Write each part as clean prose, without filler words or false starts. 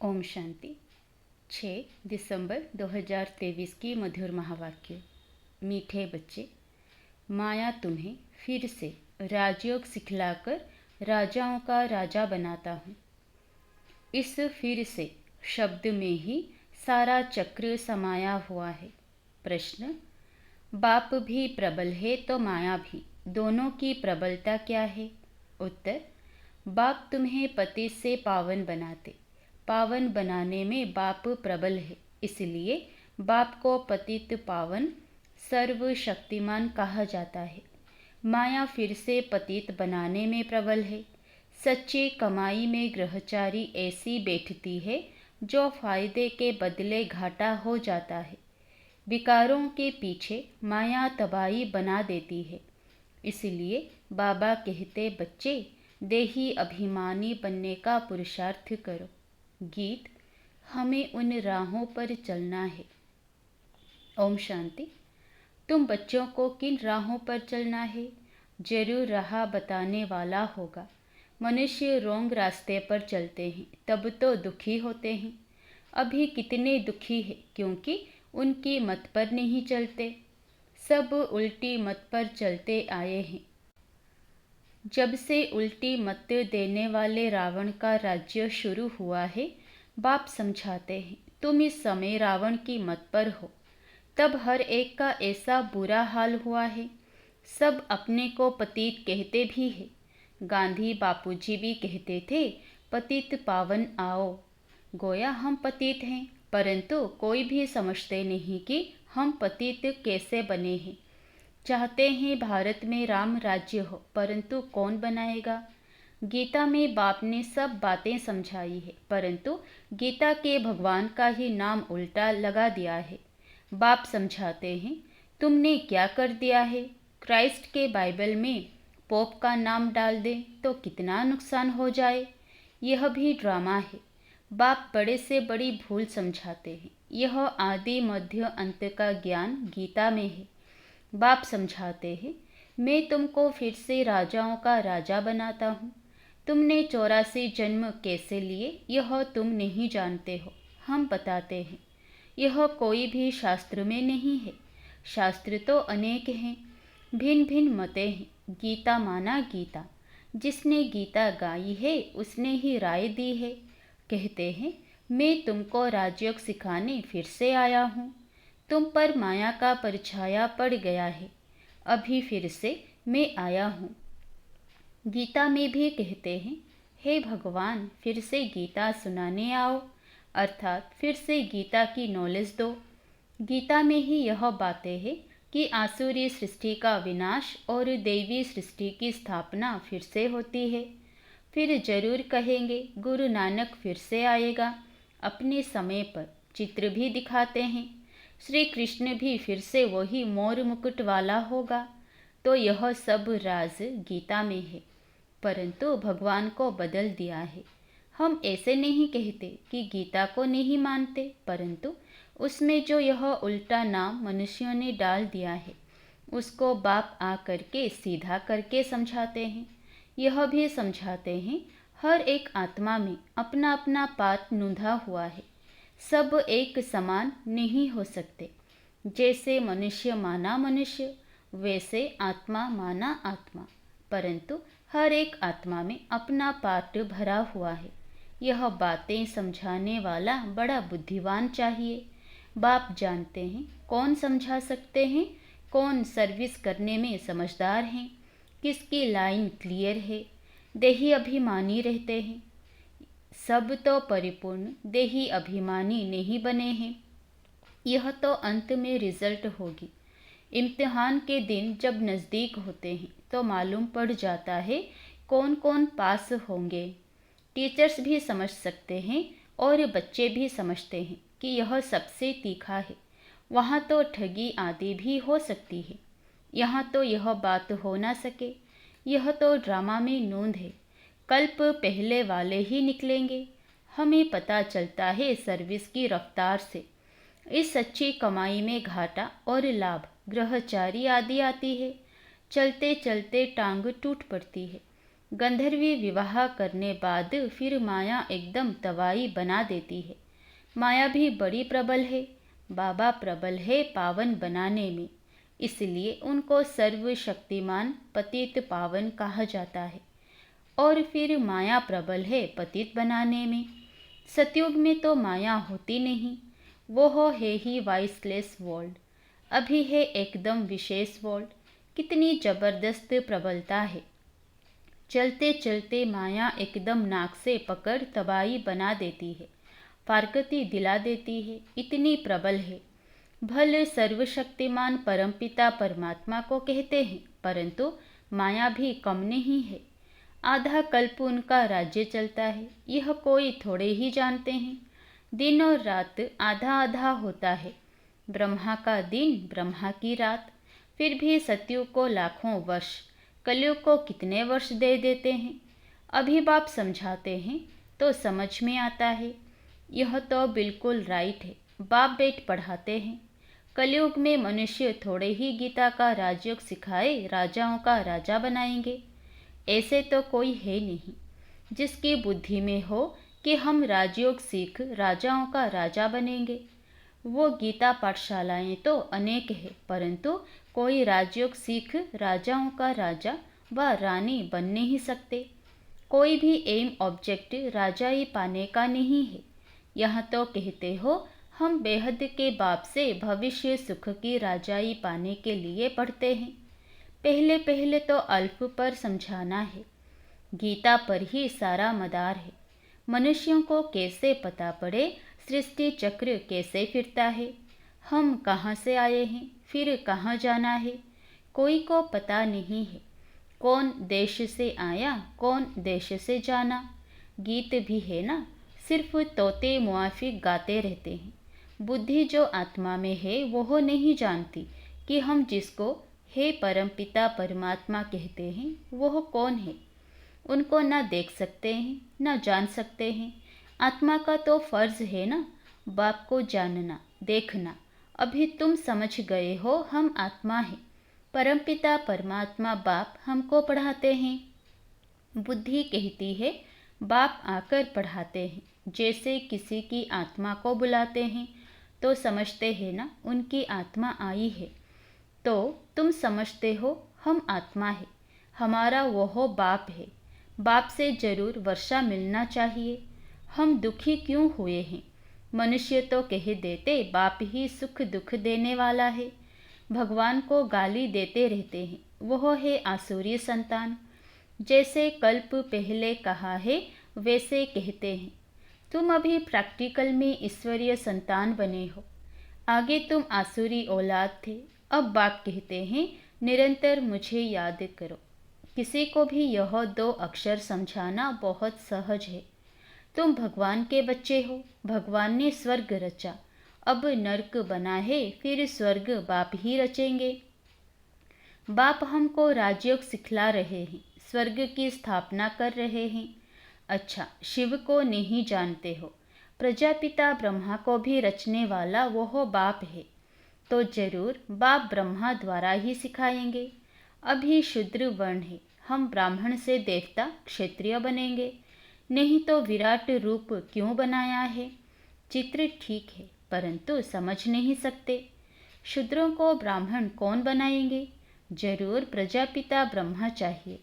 ओम शांति। 6 दिसंबर 2023 की मधुर महावाक्य। मीठे बच्चे, माया तुम्हें फिर से राजयोग सिखलाकर राजाओं का राजा बनाता हूँ। इस फिर से शब्द में ही सारा चक्र समाया हुआ है। प्रश्न, बाप भी प्रबल है तो माया भी, दोनों की प्रबलता क्या है? उत्तर, बाप तुम्हें पति से पावन बनाते, पावन बनाने में बाप प्रबल है, इसलिए बाप को पतित पावन सर्वशक्तिमान कहा जाता है। माया फिर से पतित बनाने में प्रबल है। सच्ची कमाई में ग्रहचारी ऐसी बैठती है जो फायदे के बदले घाटा हो जाता है। विकारों के पीछे माया तबाही बना देती है। इसलिए बाबा कहते, बच्चे देही अभिमानी बनने का पुरुषार्थ करो। गीत, हमें उन राहों पर चलना है। ओम शांति। तुम बच्चों को किन राहों पर चलना है? जरूर राह बताने वाला होगा। मनुष्य रोंग रास्ते पर चलते हैं तब तो दुखी होते हैं। अभी कितने दुखी हैं क्योंकि उनकी मत पर नहीं चलते। सब उल्टी मत पर चलते आए हैं। जब से उल्टी मत देने वाले रावण का राज्य शुरू हुआ है, बाप समझाते हैं, तुम इस समय रावण की मत पर हो। तब हर एक का ऐसा बुरा हाल हुआ है। सब अपने को पतित कहते भी हैं। गांधी बापूजी भी कहते थे, पतित पावन आओ। गोया हम पतित हैं, परंतु कोई भी समझते नहीं कि हम पतित कैसे बने हैं। चाहते हैं भारत में राम राज्य हो, परंतु कौन बनाएगा? गीता में बाप ने सब बातें समझाई है, परंतु गीता के भगवान का ही नाम उल्टा लगा दिया है। बाप समझाते हैं, तुमने क्या कर दिया है? क्राइस्ट के बाइबल में पोप का नाम डाल दें तो कितना नुकसान हो जाए। यह भी ड्रामा है। बाप बड़े से बड़ी भूल समझाते हैं। यह आदि मध्य अंत का ज्ञान गीता में है। बाप समझाते हैं, मैं तुमको फिर से राजाओं का राजा बनाता हूँ। तुमने 84 जन्म कैसे लिए यह तुम नहीं जानते हो, हम बताते हैं। यह कोई भी शास्त्र में नहीं है। शास्त्र तो अनेक हैं, भिन्न भिन्न मतें हैं। गीता माना गीता, जिसने गीता गाई है उसने ही राय दी है। कहते हैं, मैं तुमको राजयोग सिखाने फिर से आया हूँ। तुम पर माया का परछाया पड़ गया है, अभी फिर से मैं आया हूँ। गीता में भी कहते हैं, हे भगवान फिर से गीता सुनाने आओ, अर्थात फिर से गीता की नॉलेज दो। गीता में ही यह बातें हैं कि आसुरी सृष्टि का विनाश और देवी सृष्टि की स्थापना फिर से होती है। फिर जरूर कहेंगे गुरु नानक फिर से आएगा, अपने समय पर चित्र भी दिखाते हैं। श्री कृष्ण भी फिर से वही मोर मुकुट वाला होगा। तो यह सब राज गीता में है, परंतु भगवान को बदल दिया है। हम ऐसे नहीं कहते कि गीता को नहीं मानते, परंतु उसमें जो यह उल्टा नाम मनुष्यों ने डाल दिया है उसको बाप आ करके सीधा करके समझाते हैं। यह भी समझाते हैं, हर एक आत्मा में अपना अपना पाठ नूंधा हुआ है। सब एक समान नहीं हो सकते। जैसे मनुष्य माना मनुष्य, वैसे आत्मा माना आत्मा, परंतु हर एक आत्मा में अपना पाठ भरा हुआ है। यह बातें समझाने वाला बड़ा बुद्धिमान चाहिए। बाप जानते हैं कौन समझा सकते हैं, कौन सर्विस करने में समझदार हैं, किसकी लाइन क्लियर है। देही अभिमानी रहते हैं। सब तो परिपूर्ण देही अभिमानी नहीं बने हैं। यह तो अंत में रिजल्ट होगी। इम्तिहान के दिन जब नज़दीक होते हैं तो मालूम पड़ जाता है कौन कौन पास होंगे। टीचर्स भी समझ सकते हैं और बच्चे भी समझते हैं कि यह सबसे तीखा है। वहाँ तो ठगी आदि भी हो सकती है, यहाँ तो यह बात हो ना सके। यह तो ड्रामा में नोंद है। कल्प पहले वाले ही निकलेंगे। हमें पता चलता है सर्विस की रफ्तार से। इस सच्ची कमाई में घाटा और लाभ ग्रहचारी आदि आती है। चलते चलते टांग टूट पड़ती है। गंधर्वी विवाह करने बाद फिर माया एकदम तवाई बना देती है। माया भी बड़ी प्रबल है। बाबा प्रबल है पावन बनाने में, इसलिए उनको सर्वशक्तिमान पतित पावन कहा जाता है। और फिर माया प्रबल है पतित बनाने में। सतयुग में तो माया होती नहीं, वो है ही वाइसलेस वर्ल्ड। अभी है एकदम विशेष वर्ल्ड। कितनी जबरदस्त प्रबलता है। चलते चलते माया एकदम नाक से पकड़ तबाही बना देती है, फारकती दिला देती है, इतनी प्रबल है। भले सर्वशक्तिमान परमपिता परमात्मा को कहते हैं, परंतु माया भी कम नहीं है। आधा कल्प उनका राज्य चलता है, यह कोई थोड़े ही जानते हैं। दिन और रात आधा आधा होता है। ब्रह्मा का दिन, ब्रह्मा की रात। फिर भी सतयुग को लाखों वर्ष, कलयुग को कितने वर्ष दे देते हैं। अभी बाप समझाते हैं तो समझ में आता है। यह तो बिल्कुल राइट है। बाप बेट पढ़ाते हैं। कलयुग में मनुष्य थोड़े ही गीता का राजयोग सिखाए राजाओं का राजा बनाएंगे। ऐसे तो कोई है नहीं जिसकी बुद्धि में हो कि हम राजयोग सीख राजाओं का राजा बनेंगे। वो गीता पाठशालाएं तो अनेक है, परंतु कोई राजयोग सीख राजाओं का राजा व रानी बन नहीं सकते। कोई भी एम ऑब्जेक्ट राजा ही पाने का नहीं है। यहाँ तो कहते हो हम बेहद के बाप से भविष्य सुख की राजाई पाने के लिए पढ़ते हैं। पहले पहले तो अल्प पर समझाना है। गीता पर ही सारा मदार है। मनुष्यों को कैसे पता पड़े सृष्टि चक्र कैसे फिरता है, हम कहाँ से आए हैं, फिर कहाँ जाना है, कोई को पता नहीं है। कौन देश से आया, कौन देश से जाना। गीत भी है ना, सिर्फ तोते मुआफिक गाते रहते हैं। बुद्धि जो आत्मा में है वो नहीं जानती कि हम जिसको हे परमपिता परमात्मा कहते हैं वह कौन है। उनको ना देख सकते हैं ना जान सकते हैं। आत्मा का तो फर्ज है ना बाप को जानना देखना। अभी तुम समझ गए हो हम आत्मा हैं। परमपिता परमात्मा बाप हमको पढ़ाते हैं। बुद्धि कहती है बाप आकर पढ़ाते हैं। जैसे किसी की आत्मा को बुलाते हैं तो समझते हैं ना उनकी आत्मा आई है। तो तुम समझते हो हम आत्मा है, हमारा वह बाप है। बाप से जरूर वर्षा मिलना चाहिए। हम दुखी क्यों हुए हैं। मनुष्य तो कह देते बाप ही सुख दुख देने वाला है। भगवान को गाली देते रहते हैं, वह है आसुरी संतान। जैसे कल्प पहले कहा है वैसे कहते हैं। तुम अभी प्रैक्टिकल में ईश्वरीय संतान बने हो। आगे तुम आसुरी औलाद थे। अब बाप कहते हैं निरंतर मुझे याद करो। किसी को भी यह 2 अक्षर समझाना बहुत सहज है। तुम भगवान के बच्चे हो। भगवान ने स्वर्ग रचा, अब नरक बना है, फिर स्वर्ग बाप ही रचेंगे। बाप हमको राजयोग सिखला रहे हैं, स्वर्ग की स्थापना कर रहे हैं। अच्छा, शिव को नहीं जानते हो। प्रजापिता ब्रह्मा को भी रचने वाला वह बाप है। तो जरूर बाप ब्रह्मा द्वारा ही सिखाएंगे। अभी शूद्र वर्ण है, हम ब्राह्मण से देवता क्षत्रिय बनेंगे। नहीं तो विराट रूप क्यों बनाया है। चित्र ठीक है, परंतु समझ नहीं सकते। शूद्रों को ब्राह्मण कौन बनाएंगे। जरूर प्रजापिता ब्रह्मा चाहिए।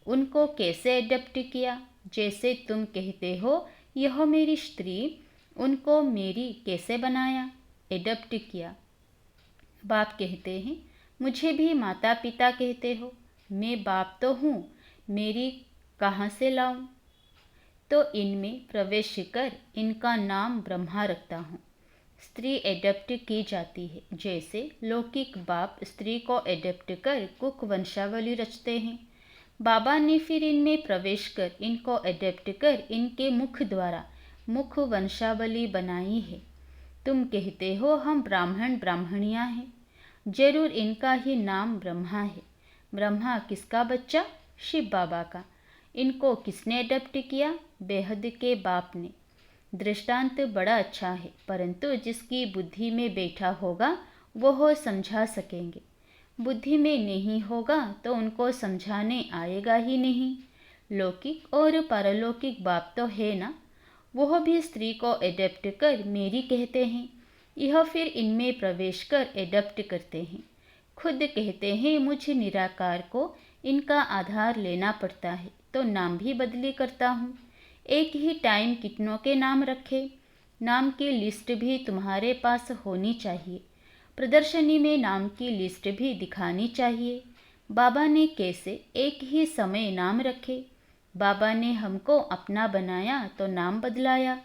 उनको कैसे एडप्ट किया। जैसे तुम कहते हो यह मेरी स्त्री, उनको मेरी कैसे बनाया, एडप्ट किया। बाप कहते हैं मुझे भी माता पिता कहते हो। मैं बाप तो हूँ, मेरी कहाँ से लाऊं। तो इनमें प्रवेश कर इनका नाम ब्रह्मा रखता हूँ। स्त्री एडप्ट की जाती है। जैसे लौकिक बाप स्त्री को एडप्ट कर कुक वंशावली रचते हैं। बाबा ने फिर इनमें प्रवेश कर इनको एडप्ट कर इनके मुख द्वारा मुख वंशावली बनाई है। तुम कहते हो हम ब्राह्मण ब्राह्मणियाँ हैं। जरूर इनका ही नाम ब्रह्मा है। ब्रह्मा किसका बच्चा, शिव बाबा का। इनको किसने एडप्ट किया, बेहद के बाप ने। दृष्टांत बड़ा अच्छा है, परंतु जिसकी बुद्धि में बैठा होगा वह समझा सकेंगे। बुद्धि में नहीं होगा तो उनको समझाने आएगा ही नहीं। लौकिक और पारलौकिक बाप तो है ना, वह भी स्त्री को एडप्ट कर मेरी कहते हैं। यह फिर इनमें प्रवेश कर एडप्ट करते हैं। खुद कहते हैं मुझे निराकार को इनका आधार लेना पड़ता है, तो नाम भी बदली करता हूँ। एक ही टाइम कितनों के नाम रखे, नाम की लिस्ट भी तुम्हारे पास होनी चाहिए। प्रदर्शनी में नाम की लिस्ट भी दिखानी चाहिए। बाबा ने कैसे एक ही समय नाम रखे। बाबा ने हमको अपना बनाया तो नाम बदलाया।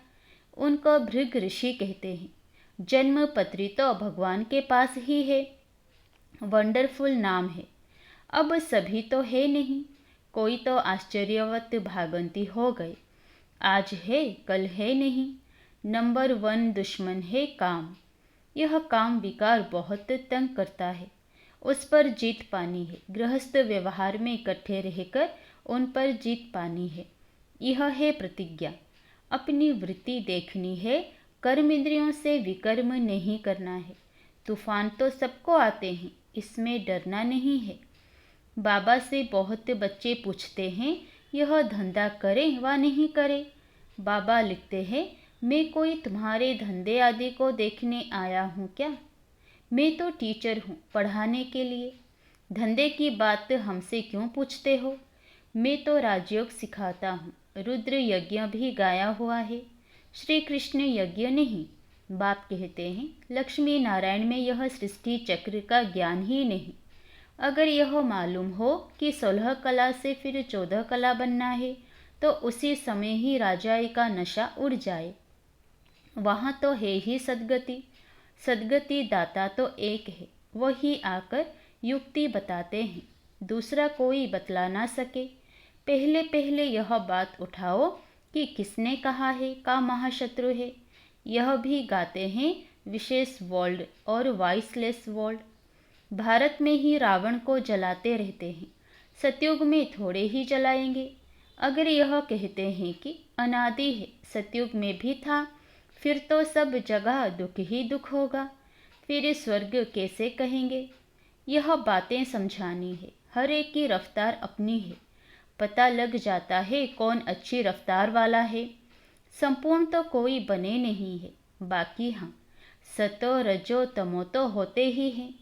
उनको भृग ऋषि कहते हैं। जन्म पत्री तो भगवान के पास ही है। वंडरफुल नाम है। अब सभी तो है नहीं, कोई तो आश्चर्यवत भागंती हो गए। आज है कल है नहीं। नंबर 1 दुश्मन है काम। यह काम विकार बहुत तंग करता है। उस पर जीत पानी है। गृहस्थ व्यवहार में इकट्ठे रहकर उन पर जीत पानी है। यह है प्रतिज्ञा। अपनी वृत्ति देखनी है, कर्म इंद्रियों से विकर्म नहीं करना है। तूफान तो सबको आते हैं, इसमें डरना नहीं है। बाबा से बहुत बच्चे पूछते हैं यह धंधा करें व नहीं करें। बाबा लिखते हैं मैं कोई तुम्हारे धंधे आदि को देखने आया हूँ क्या? मैं तो टीचर हूँ, पढ़ाने के लिए। धंधे की बात हमसे क्यों पूछते हो? मैं तो राजयोग सिखाता हूँ। रुद्र यज्ञ भी गाया हुआ है, श्री कृष्ण यज्ञ नहीं। बाप कहते हैं लक्ष्मी नारायण में यह सृष्टि चक्र का ज्ञान ही नहीं। अगर यह मालूम हो कि 16 कला से फिर 14 कला बनना है, तो उसी समय ही राजाई का नशा उड़ जाए। वहाँ तो है ही सदगति। सदगति दाता तो एक है, वही आकर युक्ति बताते हैं, दूसरा कोई बतला ना सके। पहले पहले यह बात उठाओ कि किसने कहा है का महाशत्रु है। यह भी गाते हैं विशेष वर्ल्ड और वॉइसलेस वर्ल्ड। भारत में ही रावण को जलाते रहते हैं, सतयुग में थोड़े ही जलाएंगे। अगर यह कहते हैं कि अनादि है, सतयुग में भी था, फिर तो सब जगह दुख ही दुख होगा। फिर स्वर्ग कैसे कहेंगे? यह बातें समझानी है। हर एक की रफ्तार अपनी है। पता लग जाता है कौन अच्छी रफ्तार वाला है। संपूर्ण तो कोई बने नहीं है। बाकी हाँ, सतो रजो तमो तो होते ही हैं।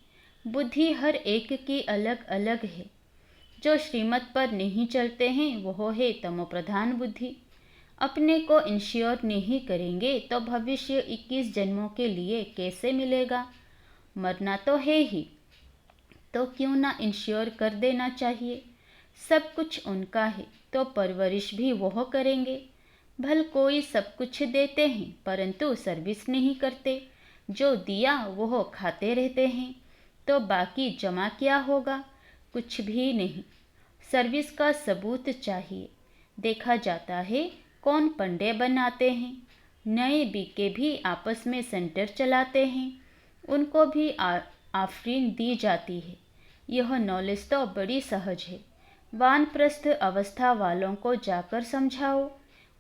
बुद्धि हर एक की अलग अलग है। जो श्रीमत पर नहीं चलते हैं वह है तमो प्रधान बुद्धि। अपने को इंश्योर नहीं करेंगे तो भविष्य 21 जन्मों के लिए कैसे मिलेगा? मरना तो है ही, तो क्यों ना इंश्योर कर देना चाहिए। सब कुछ उनका है तो परवरिश भी वह करेंगे। भल कोई सब कुछ देते हैं परंतु सर्विस नहीं करते। जो दिया वह खाते रहते हैं, तो बाकी जमा क्या होगा? कुछ भी नहीं। सर्विस का सबूत चाहिए। देखा जाता है कौन पंडे बनाते हैं। नए बीके भी आपस में सेंटर चलाते हैं, उनको भी आफरीन दी जाती है। यह नॉलेज तो बड़ी सहज है। वानप्रस्थ अवस्था वालों को जाकर समझाओ,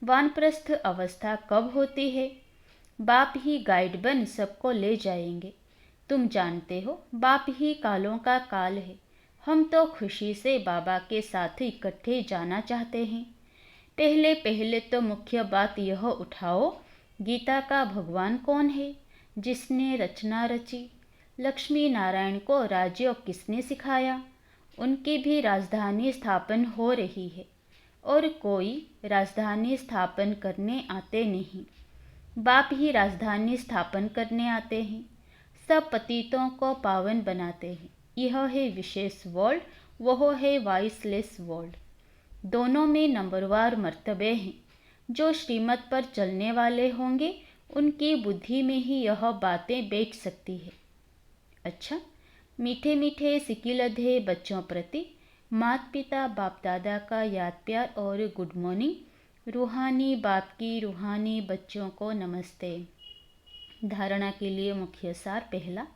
वानप्रस्थ अवस्था कब होती है। बाप ही गाइड बन सबको ले जाएंगे। तुम जानते हो बाप ही कालों का काल है। हम तो खुशी से बाबा के साथ इकट्ठे जाना चाहते हैं। पहले पहले तो मुख्य बात यह उठाओ, गीता का भगवान कौन है, जिसने रचना रची? लक्ष्मी नारायण को राजयोग किसने सिखाया? उनकी भी राजधानी स्थापन हो रही है, और कोई राजधानी स्थापन करने आते नहीं। बाप ही राजधानी स्थापन करने आते हैं। सब पतितों को पावन बनाते हैं। यह है विशेष वर्ल्ड, वह है वॉइसलेस वर्ल्ड। दोनों में नंबरवार मर्तबे हैं। जो श्रीमत पर चलने वाले होंगे उनकी बुद्धि में ही यह बातें बैठ सकती है। अच्छा, मीठे मीठे सिकिलधे बच्चों प्रति माता पिता बाप दादा का याद प्यार और गुड मॉर्निंग। रूहानी बाप की रूहानी बच्चों को नमस्ते। धारणा के लिए मुख्य सार। पहला,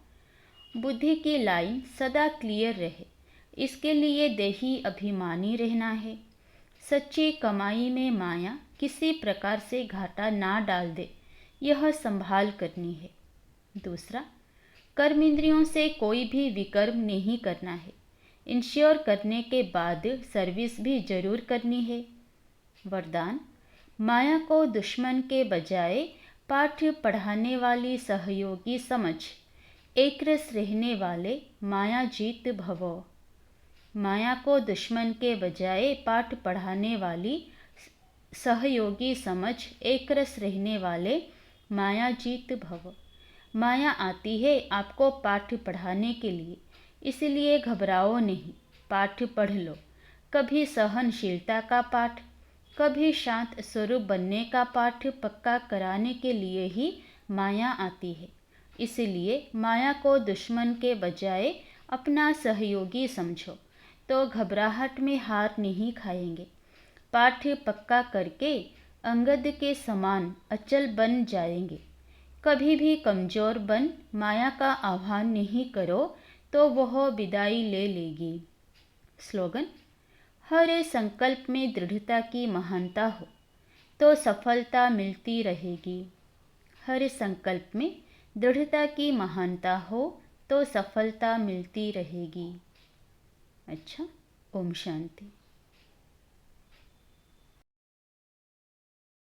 बुद्धि की लाइन सदा क्लियर रहे, इसके लिए देही अभिमानी रहना है। सच्ची कमाई में माया किसी प्रकार से घाटा ना डाल दे, यह संभाल करनी है। दूसरा, कर्म इंद्रियों से कोई भी विकर्म नहीं करना है। इंश्योर करने के बाद सर्विस भी जरूर करनी है। वरदान। माया को दुश्मन के बजाय पाठ पढ़ाने वाली सहयोगी समझ, एक रस रहने वाले माया जीत भव। माया को दुश्मन के बजाय पाठ पढ़ाने वाली सहयोगी समझ, एक रस रहने वाले माया जीत भव। माया आती है आपको पाठ पढ़ाने के लिए, इसलिए घबराओ नहीं, पाठ पढ़ लो। कभी सहनशीलता का पाठ, कभी शांत स्वरूप बनने का पाठ पक्का कराने के लिए ही माया आती है। इसलिए माया को दुश्मन के बजाय अपना सहयोगी समझो, तो घबराहट में हार नहीं खाएंगे। पाठ पक्का करके अंगद के समान अचल बन जाएंगे। कभी भी कमजोर बन माया का आह्वान नहीं करो तो वह विदाई ले लेगी। स्लोगन। हर संकल्प में दृढ़ता की महानता हो तो सफलता मिलती रहेगी। हर संकल्प में दृढ़ता की महानता हो तो सफलता मिलती रहेगी। अच्छा, ओम शांति।